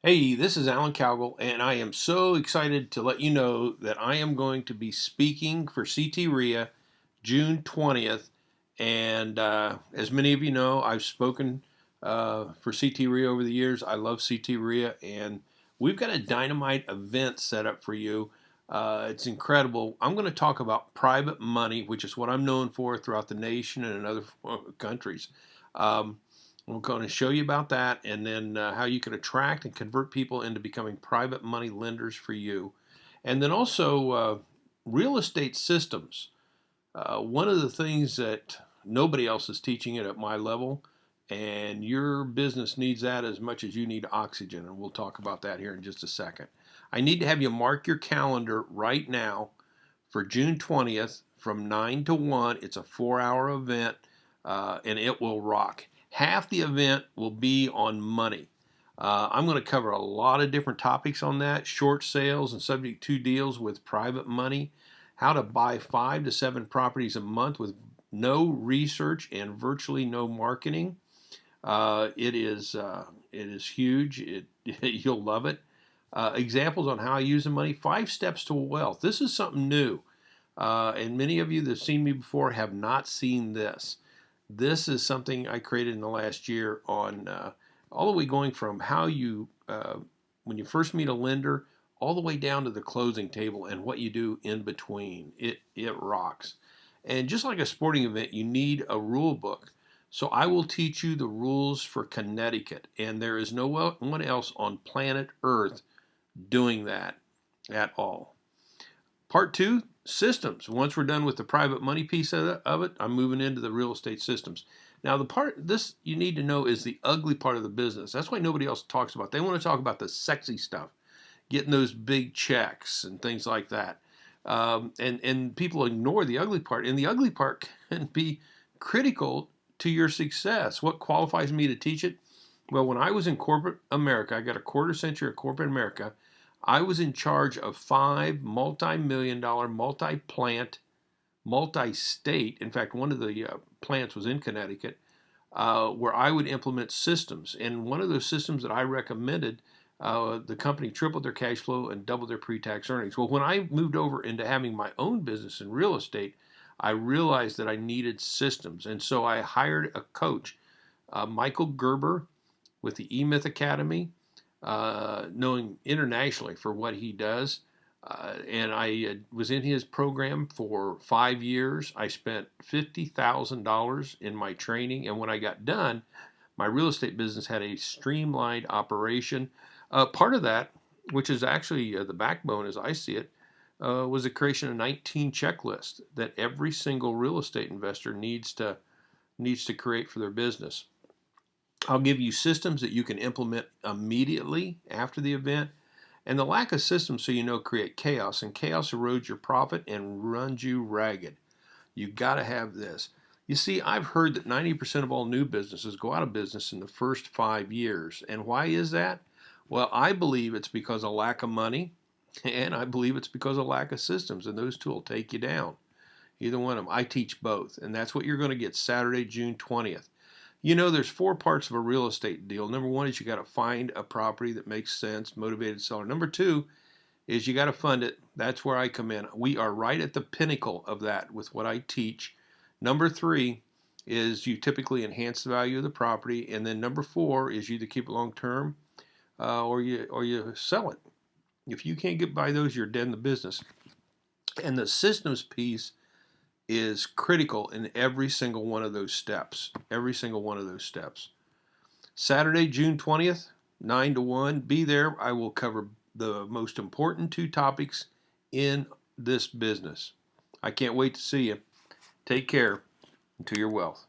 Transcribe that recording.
Hey, this is Alan Cowgill, and I am so excited to let you know that I am going to be speaking for CTREIA June 20th. And as many of you know, I've spoken for CTREIA over the years. I love CTREIA, and we've got a dynamite event set up for you. It's incredible. I'm going to talk about private money, which is what I'm known for throughout the nation and in other countries. Um, we're going to show you about that and then how you can attract and convert people into becoming private money lenders for you. And then also real estate systems. One of the things that nobody else is teaching it at my level, and your business needs that as much as you need oxygen. And we'll talk about that here in just a second. I need to have you mark your calendar right now for June 20th from 9 to 1. It's a 4-hour event, and it will rock. Half the event will be on money. I'm going to cover a lot of different topics on that: short sales and subject to deals with private money, how to buy 5 to 7 properties a month with no research and virtually no marketing. It is huge. You'll love it. Examples on how I use the money. 5 steps to wealth. This is something new. And many of you that have seen me before have not seen this. This is something I created in the last year on all the way going from how you, when you first meet a lender, all the way down to the closing table and what you do in between. It rocks. And just like a sporting event, you need a rule book. So I will teach you the rules for Connecticut, and there is no one else on planet Earth doing that at all. Part two, systems. Once we're done with the private money piece of it, I'm moving into the real estate systems. Now, the part this you need to know is the ugly part of the business. That's why nobody else talks about. They want to talk about the sexy stuff, getting those big checks and things like that. And people ignore the ugly part, and the ugly part can be critical to your success. What qualifies me to teach it? Well, when I was in corporate America, I got a quarter century of corporate America. I was in charge of 5 multi-million-dollar, multi-plant, multi-state. In fact, one of the plants was in Connecticut, where I would implement systems. And one of those systems that I recommended, the company tripled their cash flow and doubled their pre-tax earnings. Well, when I moved over into having my own business in real estate, I realized that I needed systems. And so I hired a coach, Michael Gerber with the eMyth Academy, knowing internationally for what he does. And I was in his program for 5 years. I spent $50,000 in my training. And when I got done, my real estate business had a streamlined operation. Part of that, which is actually the backbone as I see it, was the creation of 19 checklists that every single real estate investor needs to create for their business. I'll give you systems that you can implement immediately after the event. And the lack of systems, so you know, create chaos, and chaos erodes your profit and runs you ragged. You got to have this. You see, I've heard that 90% of all new businesses go out of business in the first 5 years. And why is that? Well, I believe it's because of lack of money, and I believe it's because of lack of systems, and those two will take you down. Either one of them. I teach both, and that's what you're going to get Saturday, June 20th. You know, there's 4 parts of a real estate deal. Number one is you got to find a property that makes sense, motivated seller. Number two is you got to fund it. That's where I come in. We are right at the pinnacle of that with what I teach. Number three is you typically enhance the value of the property, and then number four is you either keep it long term or you sell it. If you can't get by those, you're dead in the business. And the systems piece is critical in every single one of those steps. Every single one of those steps. Saturday, June 20th, 9 to 1. Be there. I will cover the most important 2 topics in this business. I can't wait to see you. Take care and to your wealth.